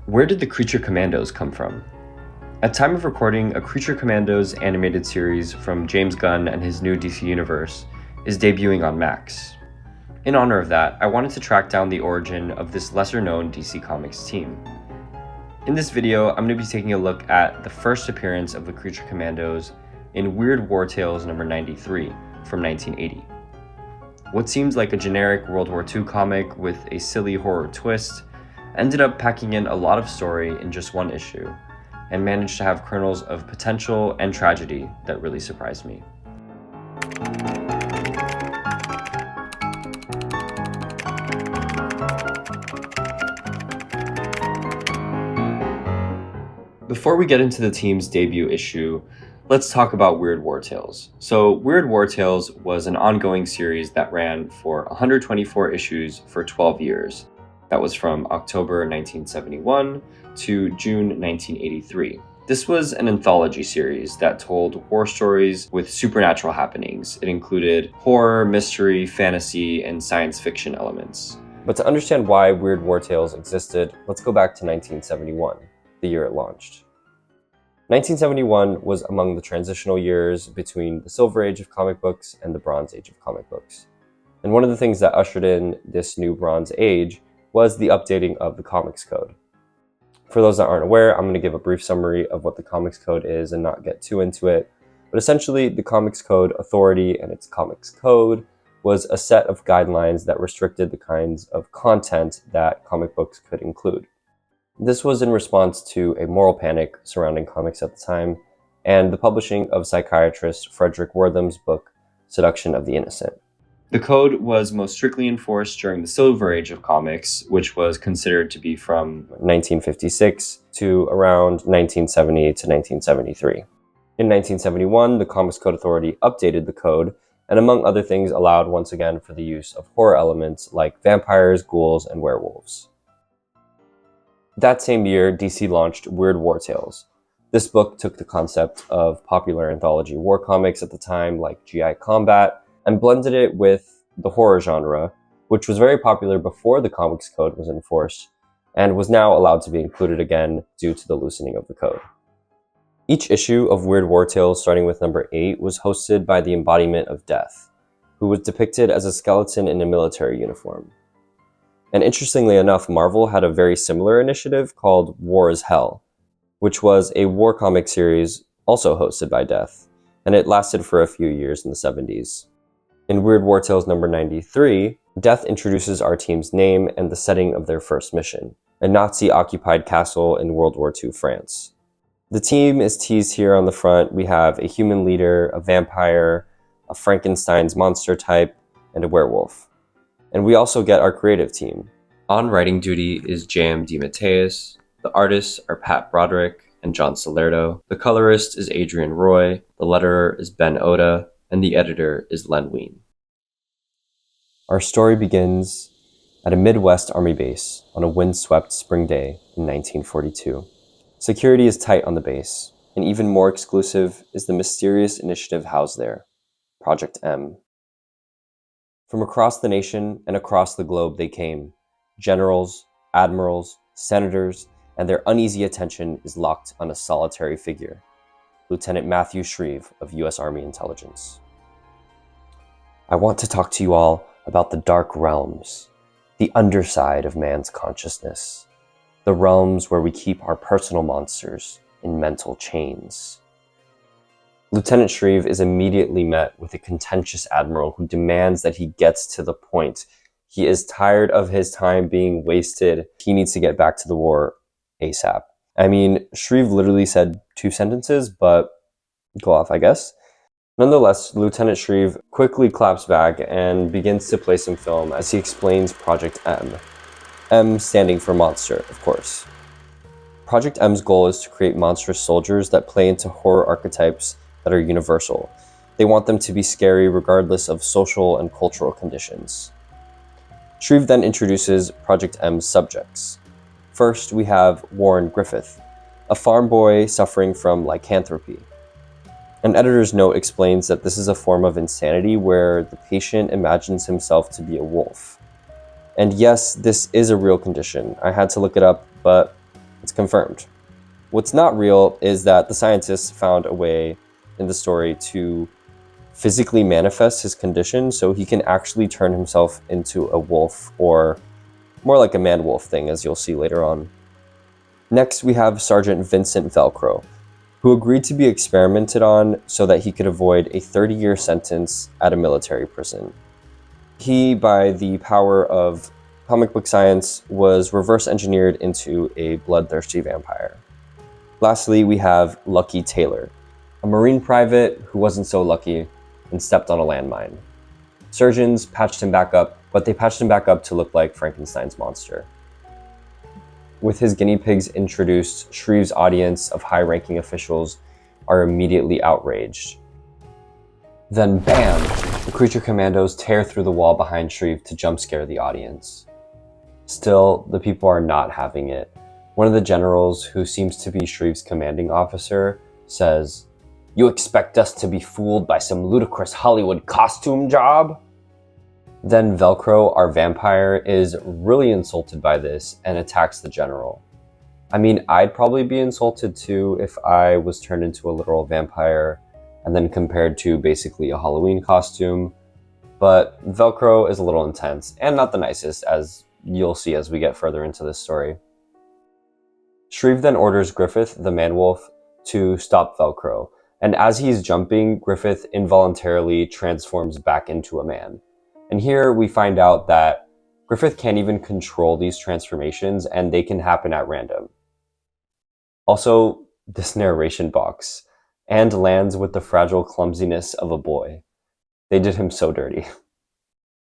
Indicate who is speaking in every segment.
Speaker 1: Where did the Creature Commandos come from? At time of recording, a Creature Commandos animated series from James Gunn and his new DC universe is debuting on Max. In honor of that, I wanted to track down the origin of this lesser-known DC Comics team. In this video, I'm going to be taking a look at the first appearance of the Creature Commandos in Weird War Tales number 93 from 1980. What seems like a generic World War II comic with a silly horror twist ended up packing in a lot of story in just one issue, and managed to have kernels of potential and tragedy that really surprised me. Before we get into the team's debut issue, let's talk about Weird War Tales. So Weird War Tales was an ongoing series that ran for 124 issues for 12 years. That was from October 1971 to June 1983. This was an anthology series that told war stories with supernatural happenings. It included horror, mystery, fantasy, and science fiction elements. But to understand why Weird War Tales existed, let's go back to 1971, the year it launched. 1971 was among the transitional years between the Silver Age of comic books and the Bronze Age of comic books. And one of the things that ushered in this new Bronze Age was the updating of the Comics Code. For those that aren't aware, I'm going to give a brief summary of what the Comics Code is and not get too into it. But essentially, the Comics Code Authority and its Comics Code was a set of guidelines that restricted the kinds of content that comic books could include. This was in response to a moral panic surrounding comics at the time and the publishing of psychiatrist Frederick Wortham's book, Seduction of the Innocent. The code was most strictly enforced during the Silver Age of comics, which was considered to be from 1956 to around 1970 to 1973. In 1971, the Comics Code Authority updated the code, and among other things allowed once again for the use of horror elements like vampires, ghouls, and werewolves. That same year, DC launched Weird War Tales. This book took the concept of popular anthology war comics at the time, like GI Combat, and blended it with the horror genre, which was very popular before the Comics Code was enforced, and was now allowed to be included again due to the loosening of the code. Each issue of Weird War Tales, starting with number 8, was hosted by the embodiment of Death, who was depicted as a skeleton in a military uniform. And interestingly enough, Marvel had a very similar initiative called War is Hell, which was a war comic series also hosted by Death, and it lasted for a few years in the 70s. In Weird War Tales number 93, Death introduces our team's name and the setting of their first mission, a Nazi-occupied castle in World War II France. The team is teased here on the front. We have a human leader, a vampire, a Frankenstein's monster type, and a werewolf. And we also get our creative team. On writing duty is J.M. DeMatteis. The artists are Pat Broderick and John Salerno. The colorist is Adrian Roy. The letterer is Ben Oda. And the editor is Len Wein. Our story begins at a Midwest Army base on a windswept spring day in 1942. Security is tight on the base, and even more exclusive is the mysterious initiative housed there, Project M. From across the nation and across the globe they came, generals, admirals, senators, and their uneasy attention is locked on a solitary figure, Lieutenant Matthew Shrieve of U.S. Army Intelligence. I want to talk to you all about the dark realms, the underside of man's consciousness, the realms where we keep our personal monsters in mental chains. Lieutenant Shrieve is immediately met with a contentious admiral who demands that he gets to the point. He is tired of his time being wasted. He needs to get back to the war ASAP. I mean, Shrieve literally said 2 sentences, but go off, I guess. Nonetheless, Lieutenant Shrieve quickly claps back and begins to play some film as he explains Project M. M standing for monster, of course. Project M's goal is to create monstrous soldiers that play into horror archetypes that are universal. They want them to be scary regardless of social and cultural conditions. Shrieve then introduces Project M's subjects. First, we have Warren Griffith, a farm boy suffering from lycanthropy. An editor's note explains that this is a form of insanity where the patient imagines himself to be a wolf. And yes, this is a real condition. I had to look it up, but It's confirmed. What's not real is that the scientists found a way in the story to physically manifest his condition so he can actually turn himself into a wolf, or more like a man-wolf thing, as you'll see later on. Next, we have Sergeant Vincent Velcro, who agreed to be experimented on so that he could avoid a 30-year sentence at a military prison. He, by the power of comic book science, was reverse engineered into a bloodthirsty vampire. Lastly, we have Lucky Taylor, a Marine private who wasn't so lucky and stepped on a landmine. Surgeons patched him back up, but they patched him back up to look like Frankenstein's monster. With his guinea pigs introduced, Shrieve's audience of high-ranking officials are immediately outraged. Then bam! The Creature Commandos tear through the wall behind Shrieve to jump scare the audience. Still, the people are not having it. One of the generals, who seems to be Shrieve's commanding officer, says, "You expect us to be fooled by some ludicrous Hollywood costume job?" Then Velcro, our vampire, is really insulted by this and attacks the general. I mean, I'd probably be insulted too if I was turned into a literal vampire and then compared to basically a Halloween costume, but Velcro is a little intense and not the nicest, as you'll see as we get further into this story. Shrieve then orders Griffith, the man-wolf, to stop Velcro, and as he's jumping, Griffith involuntarily transforms back into a man. And here we find out that Griffith can't even control these transformations, and they can happen at random. Also, this narration box, and lands with the fragile clumsiness of a boy. They did him so dirty.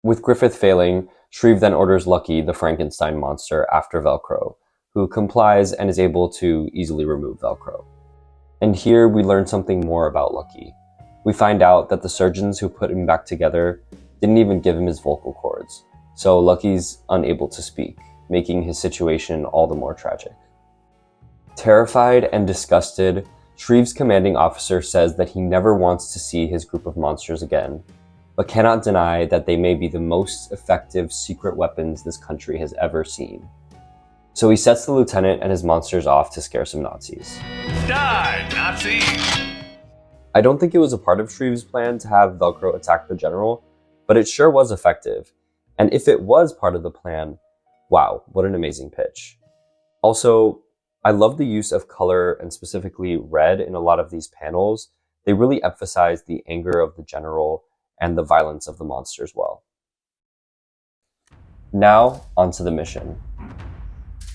Speaker 1: With Griffith failing, Shrieve then orders Lucky, the Frankenstein monster, after Velcro, who complies and is able to easily remove Velcro. And here we learn something more about Lucky. We find out that the surgeons who put him back together didn't even give him his vocal cords, so Lucky's unable to speak, making his situation all the more tragic. Terrified and disgusted, Shrieve's commanding officer says that he never wants to see his group of monsters again, but cannot deny that they may be the most effective secret weapons this country has ever seen. So he sets the lieutenant and his monsters off to scare some Nazis. Die, Nazis! I don't think it was a part of Shrieve's plan to have Velcro attack the general, but it sure was effective. And if it was part of the plan, wow, what an amazing pitch. Also, I love the use of color and specifically red in a lot of these panels. They really emphasize the anger of the general and the violence of the monsters well. Now, onto the mission.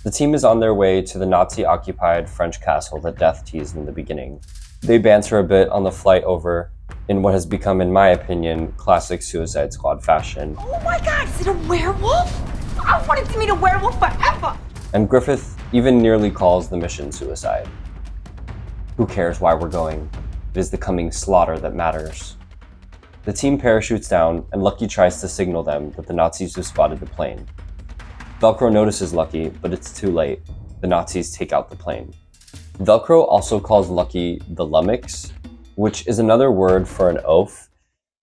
Speaker 1: The team is on their way to the Nazi-occupied French castle that Death teased in the beginning. They banter a bit on the flight over in what has become, in my opinion, classic Suicide Squad fashion.
Speaker 2: Oh my god, is it a werewolf? I wanted to meet a werewolf forever!
Speaker 1: And Griffith even nearly calls the mission suicide. Who cares why we're going? It is the coming slaughter that matters. The team parachutes down, and Lucky tries to signal them that the Nazis have spotted the plane. Velcro notices Lucky, but it's too late. The Nazis take out the plane. Velcro also calls Lucky the lummox, which is another word for an oaf.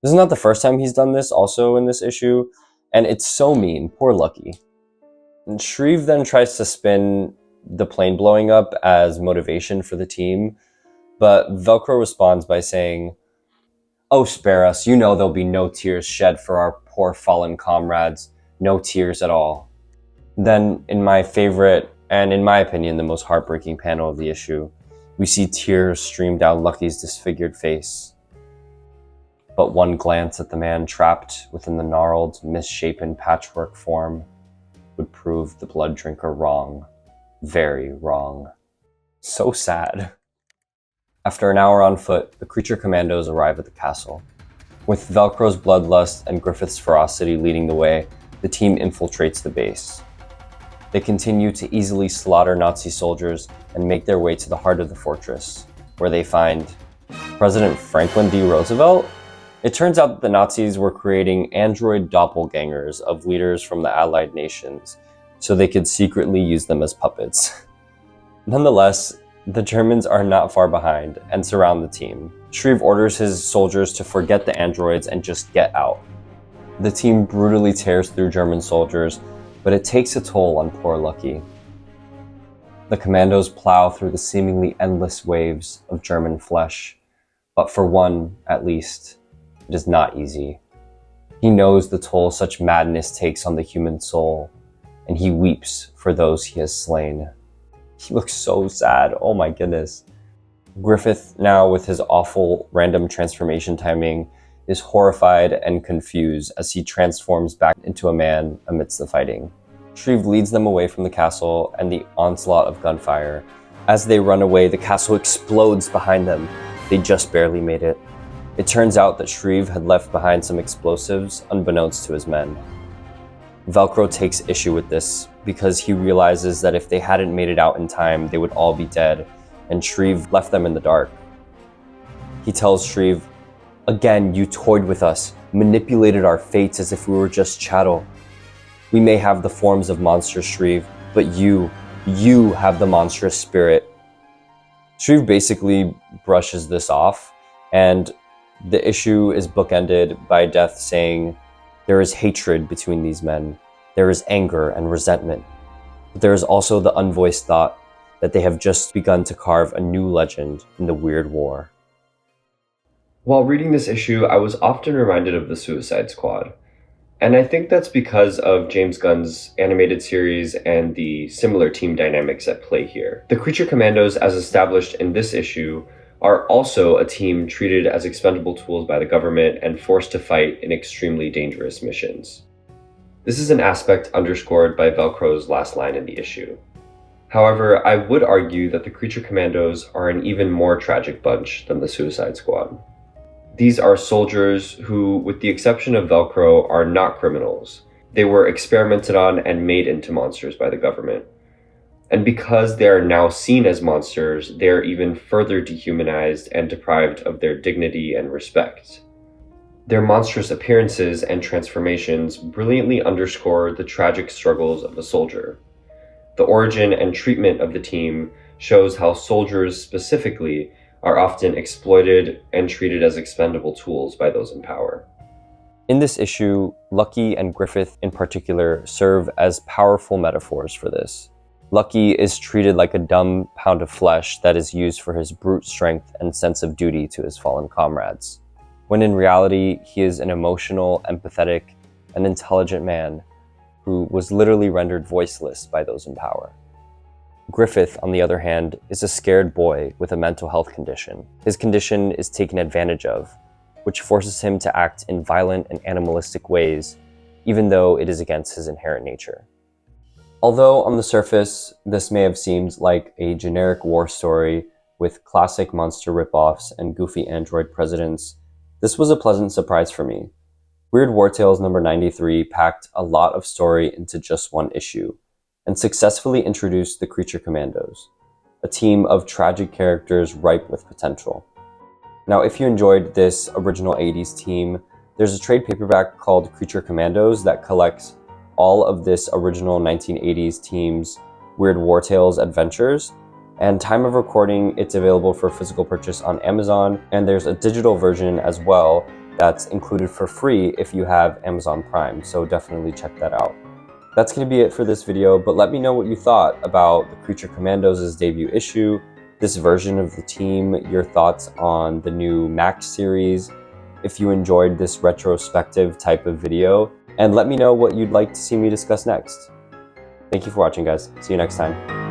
Speaker 1: This is not the first time he's done this also in this issue, and it's so mean, poor Lucky. And Shrieve then tries to spin the plane blowing up as motivation for the team, but Velcro responds by saying, "Oh, spare us, you know there'll be no tears shed for our poor fallen comrades, no tears at all." Then, in my favorite, and in my opinion, the most heartbreaking panel of the issue, we see tears stream down Lucky's disfigured face. But one glance at the man trapped within the gnarled, misshapen patchwork form would prove the blood drinker wrong. Very wrong. So sad. After an hour on foot, the Creature Commandos arrive at the castle. With Velcro's bloodlust and Griffith's ferocity leading the way, the team infiltrates the base. They continue to easily slaughter Nazi soldiers and make their way to the heart of the fortress, where they find President Franklin D. Roosevelt. It turns out that the Nazis were creating android doppelgangers of leaders from the Allied nations, so they could secretly use them as puppets. Nonetheless, the Germans are not far behind and surround the team. Shrieve orders his soldiers to forget the androids and just get out. The team brutally tears through German soldiers, but it takes a toll on poor Lucky. The commandos plow through the seemingly endless waves of German flesh, but for one, at least, it is not easy. He knows the toll such madness takes on the human soul, and he weeps for those he has slain. He looks so sad, oh my goodness. Griffith, now with his awful random transformation timing, is horrified and confused as he transforms back into a man amidst the fighting. Shrieve leads them away from the castle and the onslaught of gunfire. As they run away, the castle explodes behind them. They just barely made it. It turns out that Shrieve had left behind some explosives unbeknownst to his men. Velcro takes issue with this because he realizes that if they hadn't made it out in time, they would all be dead, and Shrieve left them in the dark. He tells Shrieve, "Again, you toyed with us, manipulated our fates as if we were just chattel. We may have the forms of monsters, Shrieve, but you have the monstrous spirit." Shrieve basically brushes this off, and the issue is bookended by Death saying, "There is hatred between these men. There is anger and resentment. But there is also the unvoiced thought that they have just begun to carve a new legend in the weird war." While reading this issue, I was often reminded of the Suicide Squad. And I think that's because of James Gunn's animated series and the similar team dynamics at play here. The Creature Commandos, as established in this issue, are also a team treated as expendable tools by the government and forced to fight in extremely dangerous missions. This is an aspect underscored by Velcro's last line in the issue. However, I would argue that the Creature Commandos are an even more tragic bunch than the Suicide Squad. These are soldiers who, with the exception of Velcro, are not criminals. They were experimented on and made into monsters by the government. And because they are now seen as monsters, they are even further dehumanized and deprived of their dignity and respect. Their monstrous appearances and transformations brilliantly underscore the tragic struggles of a soldier. The origin and treatment of the team shows how soldiers specifically are often exploited and treated as expendable tools by those in power. In this issue, Lucky and Griffith in particular serve as powerful metaphors for this. Lucky is treated like a dumb pound of flesh that is used for his brute strength and sense of duty to his fallen comrades, when in reality, he is an emotional, empathetic, and intelligent man who was literally rendered voiceless by those in power. Griffith, on the other hand, is a scared boy with a mental health condition. His condition is taken advantage of, which forces him to act in violent and animalistic ways, even though it is against his inherent nature. Although on the surface, this may have seemed like a generic war story with classic monster ripoffs and goofy android presidents, this was a pleasant surprise for me. Weird War Tales number 93 packed a lot of story into just one issue, and successfully introduced the Creature Commandos, a team of tragic characters ripe with potential. Now, if you enjoyed this original 80s team, there's a trade paperback called Creature Commandos that collects all of this original 1980s team's Weird War Tales adventures, and time of recording, it's available for physical purchase on Amazon, and there's a digital version as well that's included for free if you have Amazon Prime, so definitely check that out. That's going to be it for this video, but let me know what you thought about the Creature Commandos' debut issue, this version of the team, your thoughts on the new Max series, if you enjoyed this retrospective type of video, and let me know what you'd like to see me discuss next. Thank you for watching, guys. See you next time.